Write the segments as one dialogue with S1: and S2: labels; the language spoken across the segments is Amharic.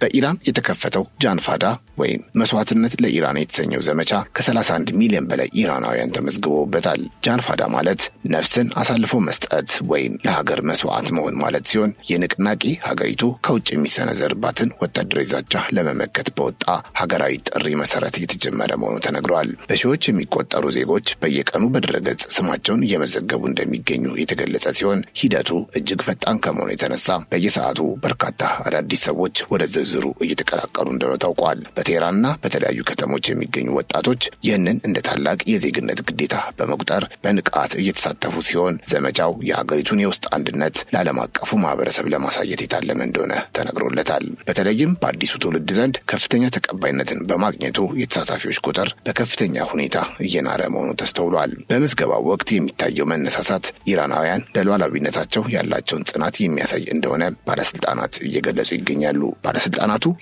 S1: በኢራን የተከፈተው ጃንፋዳ ወይም መስዋዕትነት ለኢራን የተሰኘው ዘመቻ ከ31 ሚሊዮን በላይ ኢራናውያን ተመዝግበውበታል። ጃንፋዳ ማለት ነፍስን አሳልፎ መስጠት ወይም ለሀገር መስዋዕት መሆን ማለት ሲሆን የንቅናቄ ሀገሪቱ ከውጭ የሚሰነዘርባትን ወታደራዊ ዛቻ ለመመከት በወጣ ሀገራዊ ጥሪ መሰረት የተጀመረ መሆኑ ተነግሯል። በሺዎች የሚቆጠሩ ዜጎች በየቀኑ በድረገጽ ስማቸውን እየመዘገቡ እንደሚገኙ የተገለጸ ሲሆን ሂደቱ እጅግ ፈጣን ከመሆኑ የተነሳ በየሰዓቱ በርካታ አዳዲስ ሰዎች ወደ ዝርዝሩ እየተቀላቀሉ እንደሆነ ታውቋል። በቴህራንና በተለያዩ ከተሞች የሚገኙ ወጣቶች ይህንን እንደ ታላቅ የዜግነት ግዴታ በመቁጠር በንቃት እየተሳተፉ ሲሆን ዘመቻው የሀገሪቱን የውስጥ አንድነት ለዓለም አቀፉ ማህበረሰብ ለማሳየት የታለመ እንደሆነ ተነግሮለታል። በተለይም በአዲሱ ትውልድ ዘንድ ከፍተኛ ተቀባይነትን በማግኘቱ የተሳታፊዎች ቁጥር በከፍተኛ ሁኔታ እየናረ መሆኑ ተስተውሏል። በምዝገባው ወቅት የሚታየው መነሳሳት ኢራናውያን ለሉዓላዊነታቸው ያላቸውን ጽናት የሚያሳይ እንደሆነ ባለስልጣናት እየገለጹ ይገኛሉ። ባለስልጣናቱ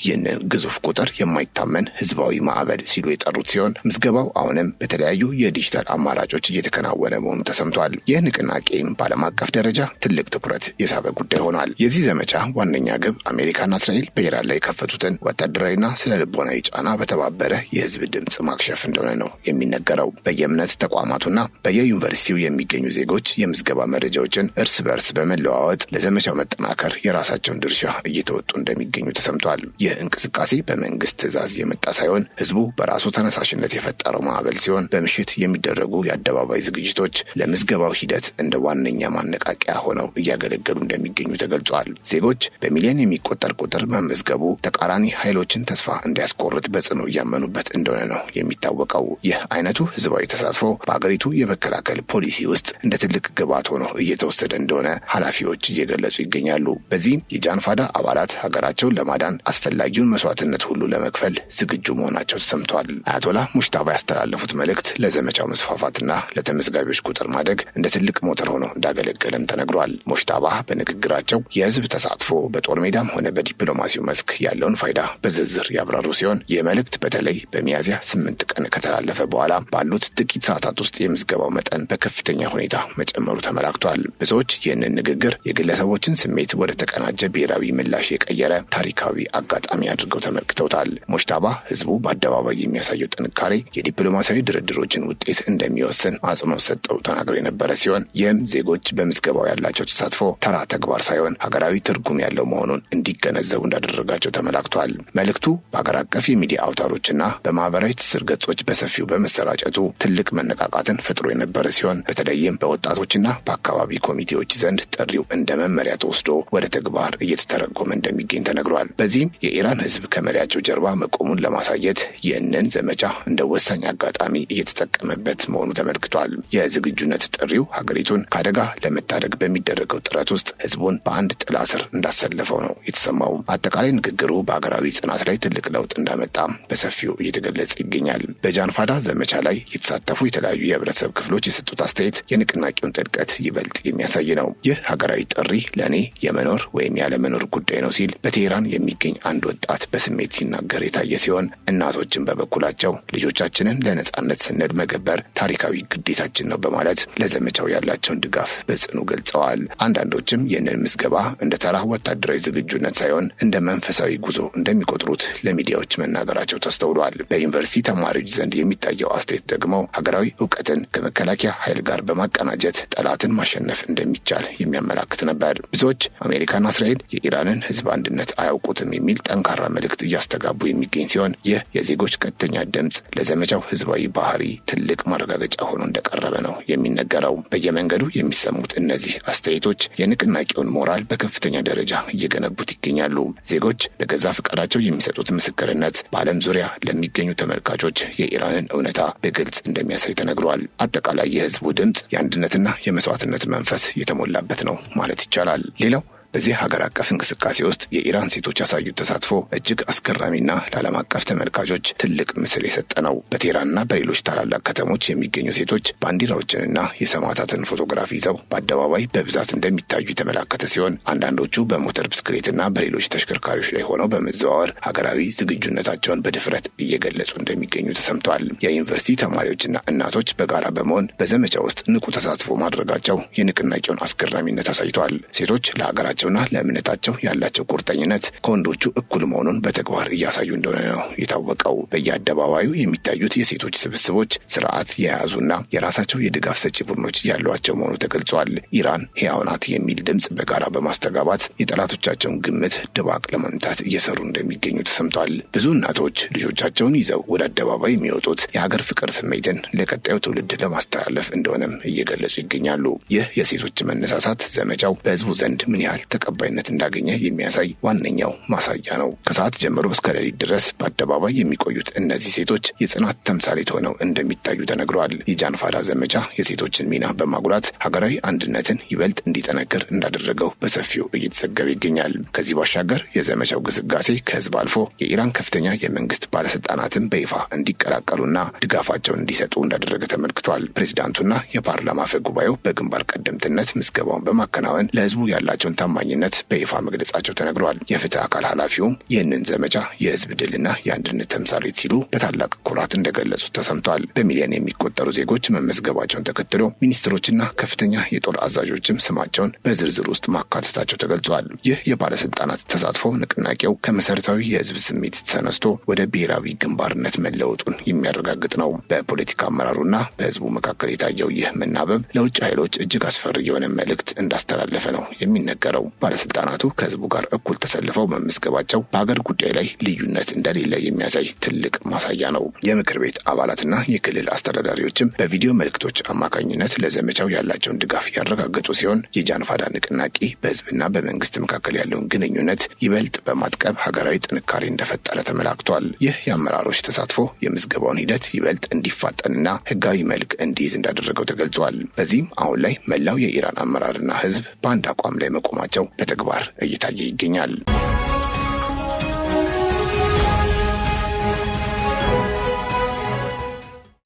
S1: ይህንን ግዙፍ ቁጥር የማይታመን ህዝባዊ ማዕበል ሲሉ የጠሩት ሲሆን ምዝገባው አሁንም በተለያዩ የዲጂታል አማራጮች እየተከናወነ መሆኑ ተሰምቷል። ይህ ንቅናቄም በዓለም አቀፍ ደረጃ ትልቅ ትኩረት የሳበ ጉዳይ ሆኗል። የዚህ ዘመቻ ዋነኛ ግብ አሜሪካና እስራኤል በኢራን ላይ የከፈቱትን ወታደራዊና ስነ ልቦናዊ ጫና በተባበረ የህዝብ ድምፅ ማክሸፍ እንደሆነ ነው የሚነገረው። በየእምነት ተቋማቱና በየዩኒቨርሲቲው የሚገኙ ዜጎች የምዝገባ መረጃዎችን እርስ በርስ በመለዋወጥ ለዘመቻው መጠናከር የራሳቸውን ድርሻ እየተወጡ እንደሚገኙ ተሰምቷል። ይህ እንቅስቃሴ በመንግስት ትዕዛዝ የመጣ ሳይሆን ህዝቡ በራሱ ተነሳሽነት የፈጠረው ማዕበል ሲሆን በምሽት የሚደረጉ የአደባባይ ዝግጅቶች ለምዝገባው ሂደት እንደ ዋነኛ ማነቃቂያ ሆነው እያገለገሉ እንደሚገኙ ተገልጿል። ዜጎች በሚሊዮን የሚቆጠር ቁጥር መመዝገቡ ተቃራኒ ኃይሎችን ተስፋ እንዲያስቆርጥ በጽኑ እያመኑበት እንደሆነ ነው የሚታወቀው። ይህ አይነቱ ህዝባዊ ተሳትፎ በአገሪቱ የመከላከል ፖሊሲ ውስጥ እንደ ትልቅ ግብዓት ሆኖ እየተወሰደ እንደሆነ ኃላፊዎች እየገለጹ ይገኛሉ። በዚህም የጃንፋዳ አባላት ሀገራቸውን ለማዳን አስፈላጊውን መስዋዕትነት ሁሉ ለመክፈል ዝግጁ መሆናቸው ተሰምቷል። አያቶላ ሙሽታባ ያስተላለፉት መልእክት ለዘመቻው መስፋፋትና ለተመዝጋቢዎች ቁጥር ማደግ እንደ ትልቅ ሞተር ሆኖ እንዳገለገለም ተነግሯል። ሙሽታባ በንግግራቸው የህዝብ ተሳትፎ በጦር ሜዳም ሆነ በዲፕሎማሲው መስክ ያለውን ፋይዳ በዝርዝር ያብራሩ ሲሆን ይህ መልእክት በተለይ በሚያዝያ 8 ቀን ከተላለፈ በኋላ ባሉት ጥቂት ሰዓታት ውስጥ የምዝገባው መጠን በከፍተኛ ሁኔታ መጨመሩ ተመላክቷል። ብዙዎች ይህንን ንግግር የግለሰቦችን ስሜት ወደ ተቀናጀ ብሔራዊ ምላሽ የቀየረ ታሪካዊ አጋጣሚ አድርገው ተመልክተውታል። ሙሽታባ ህዝቡ በአደባባይ የሚያሳየው ጥንካሬ የዲፕሎማሲያዊ ድርድሮችን ውጤት እንደሚወስን አጽንኦት ሰጠው ተናግረው የነበረ ሲሆን ይህም ዜጎች በምዝገባው ያላቸው ተሳትፎ ተራ ተግባር ሳይሆን ሀገራዊ ትርጉም ያለው መሆኑን እንዲገነዘቡ እንዳደረጋቸው ተመላክቷል። መልእክቱ በአገር አቀፍ የሚዲያ አውታሮችና በማህበራዊ ትስስር ገጾች በሰፊው በመሰራጨቱ ትልቅ መነቃቃትን ፈጥሮ የነበረ ሲሆን በተለይም በወጣቶችና በአካባቢ ኮሚቴዎች ዘንድ ጥሪው እንደ መመሪያ ተወስዶ ወደ ተግባር እየተተረጎመ እንደሚገኝ ተነግሯል። በዚህም የኢራን ህዝብ ከመሪያቸው ጀርባ መቆሙን ለማሳየት ይህንን ዘመቻ እንደ ወሳኝ አጋጣሚ እየተጠቀመበት መሆኑ ተመልክቷል። የዝግጁነት ጥሪው ሀገሪቱን ከአደጋ ለመታደግ በሚደረገው ጥረት ውስጥ ህዝቡን በአንድ ጥላ ስር እንዳሰለፈው ነው የተሰማው። አጠቃላይ ንግግሩ በሀገራዊ ጽናት ላይ ትልቅ ለውጥ እንዳመጣ በሰፊው እየተገለጸ ይገኛል። በጃንፋዳ ዘመቻ ላይ የተሳተፉ የተለያዩ የህብረተሰብ ክፍሎች የሰጡት አስተያየት የንቅናቄውን ጥልቀት ይበልጥ የሚያሳይ ነው። ይህ ሀገራዊ ጥሪ ለእኔ የመኖር ወይም ያለመኖር ጉዳይ ነው ሲል በቴህራን የሚገኝ አንድ ወጣት በስሜት ሲናገር የታየ ሲሆን እናቶችን በበኩላቸው ልጆቻችንን ለነጻነት ስንል መገበር ታሪካዊ ግዴታችን ነው በማለት ለዘመቻው ያላቸውን ድጋፍ በጽኑ ገልጸዋል። አንዳንዶችም ይህንን ምዝገባ እንደ ተራ ወታደራዊ ዝግጁነት ሳይሆን እንደ መንፈሳዊ ጉዞ እንደሚቆጥሩት ለሚዲያዎች መናገራቸው ተስተውሏል። በዩኒቨርሲቲ ተማሪዎች ዘንድ የሚታየው አስተያየት ደግሞ ሀገራዊ እውቀትን ከመከላከያ ኃይል ጋር በማቀናጀት ጠላትን ማሸነፍ እንደሚቻል የሚያመላክት ነበር። ብዙዎች አሜሪካና እስራኤል የኢራንን ህዝብ አንድነት አያውቁትም የሚል ጠንካራ መልእክት እያስተጋቡ የሚገኝ ሲሆን ይህ የዜጎች ቀጥተኛ ድምፅ ለዘመቻው ህዝባዊ ባህሪ ትልቅ ማረጋገጫ ሆኖ እንደቀረበ ነው የሚነገረው። በየመንገዱ የሚሰሙት እነዚህ አስተያየቶች የንቅናቄውን ሞራል በከፍተኛ ደረጃ እየገነቡት ይገኛሉ። ዜጎች ለገዛ ፈቃዳቸው የሚሰጡት ምስክርነት በዓለም ዙሪያ ለሚገኙ ተመልካቾች የኢራንን እውነታ በግልጽ እንደሚያሳይ ተነግሯል። አጠቃላይ የህዝቡ ድምፅ የአንድነትና የመስዋዕትነት መንፈስ የተሞላበት ነው ማለት ይቻላል። ሌላው በዚህ ሀገር አቀፍ እንቅስቃሴ ውስጥ የኢራን ሴቶች ያሳዩት ተሳትፎ እጅግ አስገራሚና ለዓለም አቀፍ ተመልካቾች ትልቅ ምስል የሰጠ ነው። በቴህራንና በሌሎች ታላላቅ ከተሞች የሚገኙ ሴቶች ባንዲራዎችንና የሰማዕታትን ፎቶግራፍ ይዘው በአደባባይ በብዛት እንደሚታዩ የተመላከተ ሲሆን አንዳንዶቹ በሞተር ብስክሌትና በሌሎች ተሽከርካሪዎች ላይ ሆነው በመዘዋወር ሀገራዊ ዝግጁነታቸውን በድፍረት እየገለጹ እንደሚገኙ ተሰምተዋል። የዩኒቨርሲቲ ተማሪዎችና እናቶች በጋራ በመሆን በዘመቻ ውስጥ ንቁ ተሳትፎ ማድረጋቸው የንቅናቄውን አስገራሚነት አሳይተዋል። ሴቶች ለሀገራቸው ለሀገራቸውና ለእምነታቸው ያላቸው ቁርጠኝነት ከወንዶቹ እኩል መሆኑን በተግባር እያሳዩ እንደሆነ ነው የታወቀው። በየአደባባዩ የሚታዩት የሴቶች ስብስቦች ስርዓት የያዙና የራሳቸው የድጋፍ ሰጪ ቡድኖች ያሏቸው መሆኑ ተገልጿል። ኢራን ሕያው ናት የሚል ድምጽ በጋራ በማስተጋባት የጠላቶቻቸውን ግምት ድባቅ ለመምታት እየሰሩ እንደሚገኙ ተሰምቷል። ብዙ እናቶች ልጆቻቸውን ይዘው ወደ አደባባይ የሚወጡት የሀገር ፍቅር ስሜትን ለቀጣዩ ትውልድ ለማስተላለፍ እንደሆነም እየገለጹ ይገኛሉ። ይህ የሴቶች መነሳሳት ዘመቻው በህዝቡ ዘንድ ምን ያህል ተቀባይነት እንዳገኘ የሚያሳይ ዋነኛው ማሳያ ነው። ከሰዓት ጀምሮ እስከ ሌሊት ድረስ በአደባባይ የሚቆዩት እነዚህ ሴቶች የጽናት ተምሳሌት ሆነው እንደሚታዩ ተነግሯል። የጃንፋዳ ዘመቻ የሴቶችን ሚና በማጉላት ሀገራዊ አንድነትን ይበልጥ እንዲጠነክር እንዳደረገው በሰፊው እየተዘገበ ይገኛል። ከዚህ ባሻገር የዘመቻው ግስጋሴ ከህዝብ አልፎ የኢራን ከፍተኛ የመንግስት ባለስልጣናትን በይፋ እንዲቀላቀሉና ድጋፋቸውን እንዲሰጡ እንዳደረገ ተመልክቷል። ፕሬዚዳንቱና የፓርላማ አፈ ጉባኤው በግንባር ቀደምትነት ምዝገባውን በማከናወን ለህዝቡ ያላቸውን ታማኝነት በይፋ መግለጻቸው ተነግሯል። የፍትህ አካል ኃላፊውም ይህንን ዘመቻ የህዝብ ድልና የአንድነት ተምሳሌት ሲሉ በታላቅ ኩራት እንደገለጹት ተሰምቷል። በሚሊዮን የሚቆጠሩ ዜጎች መመዝገባቸውን ተከትሎ ሚኒስትሮችና ከፍተኛ የጦር አዛዦችም ስማቸውን በዝርዝር ውስጥ ማካተታቸው ተገልጿል። ይህ የባለስልጣናት ተሳትፎ ንቅናቄው ከመሰረታዊ የህዝብ ስሜት ተነስቶ ወደ ብሔራዊ ግንባርነት መለወጡን የሚያረጋግጥ ነው። በፖለቲካ አመራሩና በህዝቡ መካከል የታየው ይህ መናበብ ለውጭ ኃይሎች እጅግ አስፈሪ የሆነ መልእክት እንዳስተላለፈ ነው የሚነገረው። ባለስልጣናቱ ከህዝቡ ጋር እኩል ተሰልፈው መመዝገባቸው በሀገር ጉዳይ ላይ ልዩነት እንደሌለ የሚያሳይ ትልቅ ማሳያ ነው። የምክር ቤት አባላትና የክልል አስተዳዳሪዎችም በቪዲዮ መልእክቶች አማካኝነት ለዘመቻው ያላቸውን ድጋፍ ያረጋገጡ ሲሆን የጃንፋዳ ንቅናቄ በህዝብና በመንግስት መካከል ያለውን ግንኙነት ይበልጥ በማጥቀብ ሀገራዊ ጥንካሬ እንደፈጠረ ተመላክቷል። ይህ የአመራሮች ተሳትፎ የምዝገባውን ሂደት ይበልጥ እንዲፋጠንና ህጋዊ መልክ እንዲይዝ እንዳደረገው ተገልጿል። በዚህም አሁን ላይ መላው የኢራን አመራርና ህዝብ በአንድ አቋም ላይ መቆማቸው በተግባር እየታየ ይገኛል።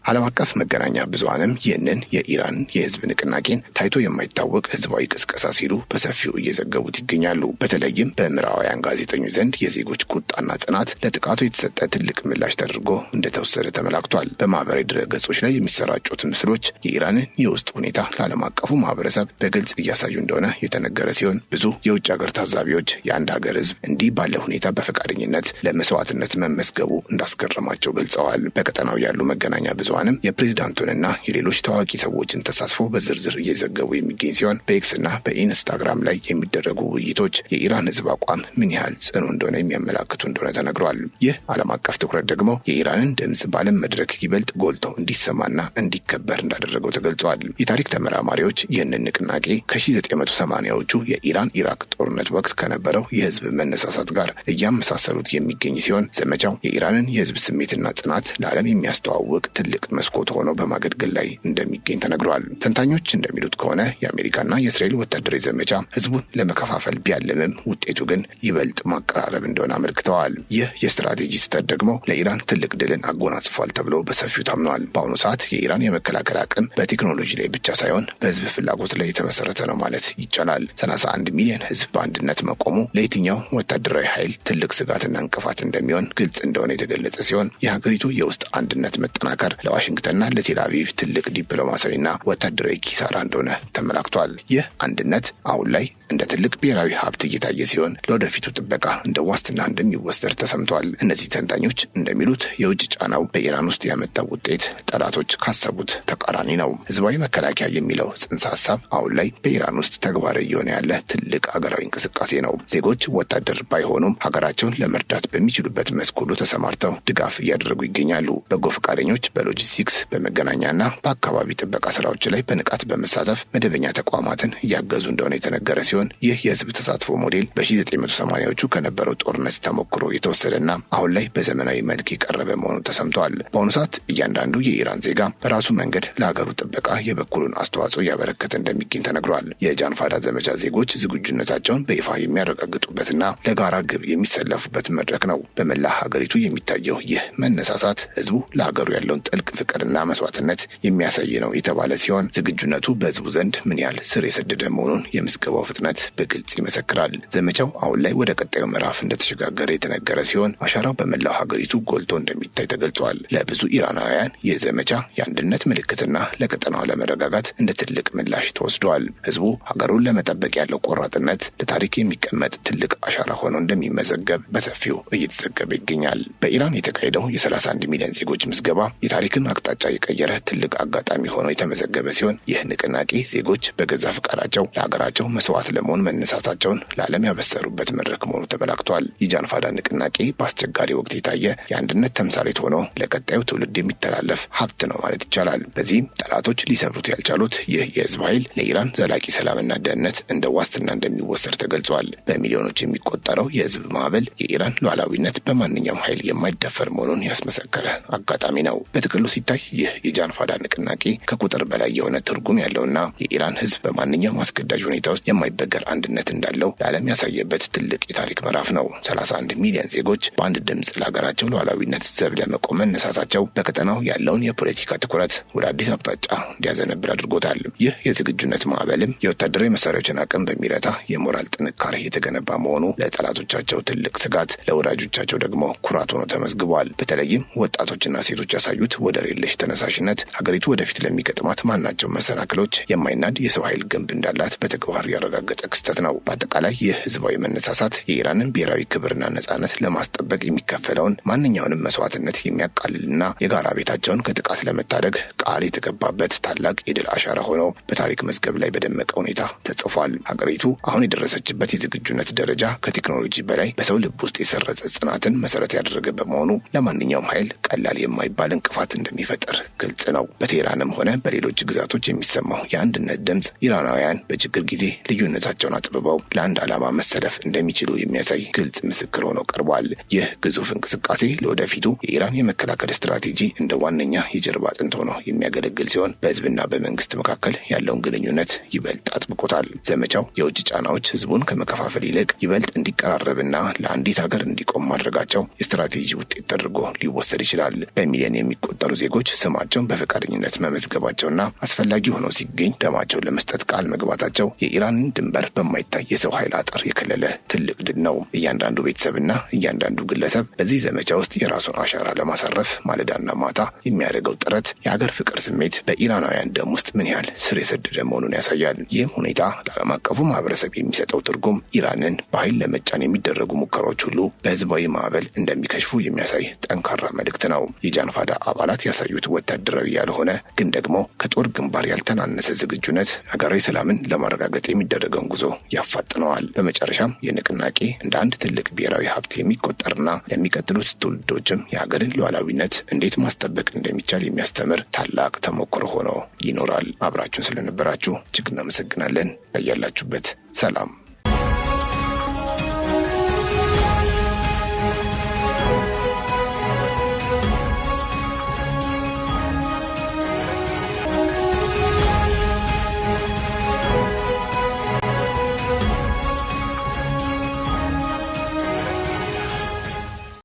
S1: ዓለም አቀፍ መገናኛ ብዙሃንም ይህንን የኢራን የህዝብ ንቅናቄን ታይቶ የማይታወቅ ህዝባዊ ቅስቀሳ ሲሉ በሰፊው እየዘገቡት ይገኛሉ። በተለይም በምዕራባውያን ጋዜጠኞች ዘንድ የዜጎች ቁጣና ጽናት ለጥቃቱ የተሰጠ ትልቅ ምላሽ ተደርጎ እንደተወሰደ ተመላክቷል። በማህበራዊ ድረገጾች ላይ የሚሰራጩት ምስሎች የኢራንን የውስጥ ሁኔታ ለዓለም አቀፉ ማህበረሰብ በግልጽ እያሳዩ እንደሆነ የተነገረ ሲሆን ብዙ የውጭ ሀገር ታዛቢዎች የአንድ ሀገር ህዝብ እንዲህ ባለ ሁኔታ በፈቃደኝነት ለመስዋዕትነት መመዝገቡ እንዳስገረማቸው ገልጸዋል። በቀጠናው ያሉ መገናኛ ብዙሃን የፕሬዝዳንቱንና የሌሎች ታዋቂ ሰዎችን ተሳትፎ በዝርዝር እየዘገቡ የሚገኝ ሲሆን በኤክስና በኢንስታግራም ላይ የሚደረጉ ውይይቶች የኢራን ህዝብ አቋም ምን ያህል ጽኑ እንደሆነ የሚያመላክቱ እንደሆነ ተነግሯል። ይህ ዓለም አቀፍ ትኩረት ደግሞ የኢራንን ድምጽ በዓለም መድረክ ይበልጥ ጎልቶ እንዲሰማና እንዲከበር እንዳደረገው ተገልጿል። የታሪክ ተመራማሪዎች ይህንን ንቅናቄ ከ1980ዎቹ የኢራን ኢራቅ ጦርነት ወቅት ከነበረው የህዝብ መነሳሳት ጋር እያመሳሰሉት የሚገኝ ሲሆን ዘመቻው የኢራንን የህዝብ ስሜትና ጽናት ለዓለም የሚያስተዋውቅ ትልቅ መስኮት ሆኖ በማገልገል ላይ እንደሚገኝ ተነግሯል። ተንታኞች እንደሚሉት ከሆነ የአሜሪካና የእስራኤል ወታደራዊ ዘመቻ ህዝቡን ለመከፋፈል ቢያለምም ውጤቱ ግን ይበልጥ ማቀራረብ እንደሆነ አመልክተዋል። ይህ የስትራቴጂ ስህተት ደግሞ ለኢራን ትልቅ ድልን አጎናጽፏል ተብሎ በሰፊው ታምኗል። በአሁኑ ሰዓት የኢራን የመከላከል አቅም በቴክኖሎጂ ላይ ብቻ ሳይሆን በህዝብ ፍላጎት ላይ የተመሰረተ ነው ማለት ይቻላል። 31 ሚሊዮን ህዝብ በአንድነት መቆሙ ለየትኛው ወታደራዊ ኃይል ትልቅ ስጋትና እንቅፋት እንደሚሆን ግልጽ እንደሆነ የተገለጸ ሲሆን የሀገሪቱ የውስጥ አንድነት መጠናከር ለዋሽንግተንና ለቴልአቪቭ ትልቅ ዲፕሎማሲያዊና ወታደራዊ ኪሳራ እንደሆነ ተመላክቷል። ይህ አንድነት አሁን ላይ እንደ ትልቅ ብሔራዊ ሀብት እየታየ ሲሆን ለወደፊቱ ጥበቃ እንደ ዋስትና እንደሚወሰድ ተሰምቷል። እነዚህ ተንታኞች እንደሚሉት የውጭ ጫናው በኢራን ውስጥ ያመጣው ውጤት ጠላቶች ካሰቡት ተቃራኒ ነው። ህዝባዊ መከላከያ የሚለው ጽንሰ ሀሳብ አሁን ላይ በኢራን ውስጥ ተግባራዊ እየሆነ ያለ ትልቅ ሀገራዊ እንቅስቃሴ ነው። ዜጎች ወታደር ባይሆኑም ሀገራቸውን ለመርዳት በሚችሉበት መስክ ሁሉ ተሰማርተው ድጋፍ እያደረጉ ይገኛሉ። በጎ ፈቃደኞች በሎጂስቲክስ በመገናኛና በአካባቢ ጥበቃ ስራዎች ላይ በንቃት በመሳተፍ መደበኛ ተቋማትን እያገዙ እንደሆነ የተነገረ ሲሆን ይህ የህዝብ ተሳትፎ ሞዴል በ1980ዎቹ ከነበረው ጦርነት ተሞክሮ የተወሰደና አሁን ላይ በዘመናዊ መልክ የቀረበ መሆኑ ተሰምቷል። በአሁኑ ሰዓት እያንዳንዱ የኢራን ዜጋ በራሱ መንገድ ለሀገሩ ጥበቃ የበኩሉን አስተዋጽኦ እያበረከተ እንደሚገኝ ተነግሯል። የጃንፋዳ ዘመቻ ዜጎች ዝግጁነታቸውን በይፋ የሚያረጋግጡበትና ለጋራ ግብ የሚሰለፉበት መድረክ ነው። በመላ ሀገሪቱ የሚታየው ይህ መነሳሳት ህዝቡ ለሀገሩ ያለውን ጥልቅ ፍቅርና መስዋዕትነት የሚያሳይ ነው የተባለ ሲሆን ዝግጁነቱ በህዝቡ ዘንድ ምን ያህል ስር የሰደደ መሆኑን የምዝገባው ፍጥነት ቆራጥነት በግልጽ ይመሰክራል። ዘመቻው አሁን ላይ ወደ ቀጣዩ ምዕራፍ እንደተሸጋገረ የተነገረ ሲሆን አሻራው በመላው ሀገሪቱ ጎልቶ እንደሚታይ ተገልጿል። ለብዙ ኢራናውያን ይህ ዘመቻ የአንድነት ምልክትና ለቀጠናው ለመረጋጋት እንደ ትልቅ ምላሽ ተወስዷል። ህዝቡ ሀገሩን ለመጠበቅ ያለው ቆራጥነት ለታሪክ የሚቀመጥ ትልቅ አሻራ ሆኖ እንደሚመዘገብ በሰፊው እየተዘገበ ይገኛል። በኢራን የተካሄደው የ31 ሚሊዮን ዜጎች ምዝገባ የታሪክን አቅጣጫ የቀየረ ትልቅ አጋጣሚ ሆኖ የተመዘገበ ሲሆን ይህ ንቅናቄ ዜጎች በገዛ ፈቃዳቸው ለሀገራቸው መስዋዕት ለመሆን መነሳታቸውን ለዓለም ያበሰሩበት መድረክ መሆኑ ተመላክቷል። የጃንፋዳ ንቅናቄ በአስቸጋሪ ወቅት የታየ የአንድነት ተምሳሌት ሆኖ ለቀጣዩ ትውልድ የሚተላለፍ ሀብት ነው ማለት ይቻላል። በዚህም ጠላቶች ሊሰብሩት ያልቻሉት ይህ የህዝብ ኃይል ለኢራን ዘላቂ ሰላምና ደህንነት እንደ ዋስትና እንደሚወሰድ ተገልጿል። በሚሊዮኖች የሚቆጠረው የህዝብ ማዕበል የኢራን ሉዓላዊነት በማንኛውም ኃይል የማይደፈር መሆኑን ያስመሰከረ አጋጣሚ ነው። በጥቅሉ ሲታይ ይህ የጃንፋዳ ንቅናቄ ከቁጥር በላይ የሆነ ትርጉም ያለውና የኢራን ህዝብ በማንኛውም አስገዳጅ ሁኔታ ውስጥ የማይበገር አንድነት እንዳለው ለዓለም ያሳየበት ትልቅ የታሪክ ምዕራፍ ነው። 31 ሚሊዮን ዜጎች በአንድ ድምፅ ለሀገራቸው ሉዓላዊነት ዘብ ለመቆም መነሳታቸው በቀጠናው ያለውን የፖለቲካ ትኩረት ወደ አዲስ አቅጣጫ እንዲያዘነብል አድርጎታል። ይህ የዝግጁነት ማዕበልም የወታደራዊ መሳሪያዎችን አቅም በሚረታ የሞራል ጥንካሬ የተገነባ መሆኑ ለጠላቶቻቸው ትልቅ ስጋት፣ ለወዳጆቻቸው ደግሞ ኩራት ሆኖ ተመዝግቧል። በተለይም ወጣቶችና ሴቶች ያሳዩት ወደር የለሽ ተነሳሽነት ሀገሪቱ ወደፊት ለሚገጥማት ማናቸው መሰናክሎች የማይናድ የሰው ኃይል ግንብ እንዳላት በተግባር ያረጋገጠ ክስተት ነው። በአጠቃላይ ይህ ህዝባዊ መነሳሳት የኢራንን ብሔራዊ ክብርና ነጻነት ለማስጠበቅ የሚከፈለውን ማንኛውንም መስዋዕትነት የሚያቃልልና የጋራ ቤታቸውን ከጥቃት ለመታደግ ቃል የተገባበት ታላቅ የድል አሻራ ሆኖ በታሪክ መዝገብ ላይ በደመቀ ሁኔታ ተጽፏል። ሀገሪቱ አሁን የደረሰችበት የዝግጁነት ደረጃ ከቴክኖሎጂ በላይ በሰው ልብ ውስጥ የሰረጸ ጽናትን መሰረት ያደረገ በመሆኑ ለማንኛውም ኃይል ቀላል የማይባል እንቅፋት እንደሚፈጠር ግልጽ ነው። በቴህራንም ሆነ በሌሎች ግዛቶች የሚሰማው የአንድነት ድምፅ ኢራናውያን በችግር ጊዜ ልዩነታቸውን አጥብበው ለአንድ ዓላማ መሰለፍ እንደሚችሉ የሚያሳይ ግልጽ ምስክር ሆኖ ቀርቧል። ይህ ግዙፍ እንቅስቃሴ ለወደፊቱ የኢራን የመከላከል ስትራቴጂ እንደ ዋነኛ የጀርባ አጥንት ሆኖ የሚያገለግል ሲሆን በህዝብና በመንግስት መካከል ያለውን ግንኙነት ይበልጥ አጥብቆታል። ዘመቻው የውጭ ጫናዎች ህዝቡን ከመከፋፈል ይልቅ ይበልጥ እንዲቀራረብና ለአንዲት ሀገር እንዲቆም ማድረጋቸው የስትራቴጂ ውጤት ተደርጎ ሊወሰድ ይችላል። በሚሊዮን የሚቆጠሩ ዜጎች ስማቸውን በፈቃደኝነት መመዝገባቸውና አስፈላጊ ሆኖ ሲገኝ ደማቸውን ለመስጠት ቃል መግባታቸው የኢራንን ድንበር በማይታይ የሰው ኃይል አጥር የከለለ ትልቅ ድል ነው። እያንዳንዱ ቤተሰብና እያንዳንዱ ግለሰብ በዚህ ዘመቻ ውስጥ የራሱን አሻራ ለማሳረፍ ማለዳና ማታ የሚያደርገው ጥረት የሀገር ፍቅር ስሜት በኢራናውያን ደም ውስጥ ምን ያህል ስር የሰደደ መሆኑን ያሳያል። ይህም ሁኔታ ለዓለም አቀፉ ማህበረሰብ የሚሰጠው ትርጉም ኢራንን በኃይል ለመጫን የሚደረጉ ሙከራዎች ሁሉ በህዝባዊ ማዕበል እንደሚከሽፉ የሚያሳይ ጠንካራ መልእክት ነው። የጃንፋዳ አባላት ያሳዩት ወታደራዊ ያልሆነ ግን ደግሞ ከጦር ግንባር ያልተናነሰ ዝግጁነት ሀገራዊ ሰላምን ለማረጋገጥ የሚደረገውን ጉዞ ያፋጥነዋል። በመጨረሻም የንቅናቄ እንደ አንድ ትልቅ ብሔራዊ ሀብት የሚቆጠርና ለሚቀጥሉት ትውልዶችም የሀገርን ሉዓላዊነት እንዴት ማስጠበቅ እንደሚቻል የሚያስተምር ታላቅ ተሞክሮ ሆኖ ይኖራል። አብራችሁን ስለነበራችሁ እጅግ እናመሰግናለን። በያላችሁበት ሰላም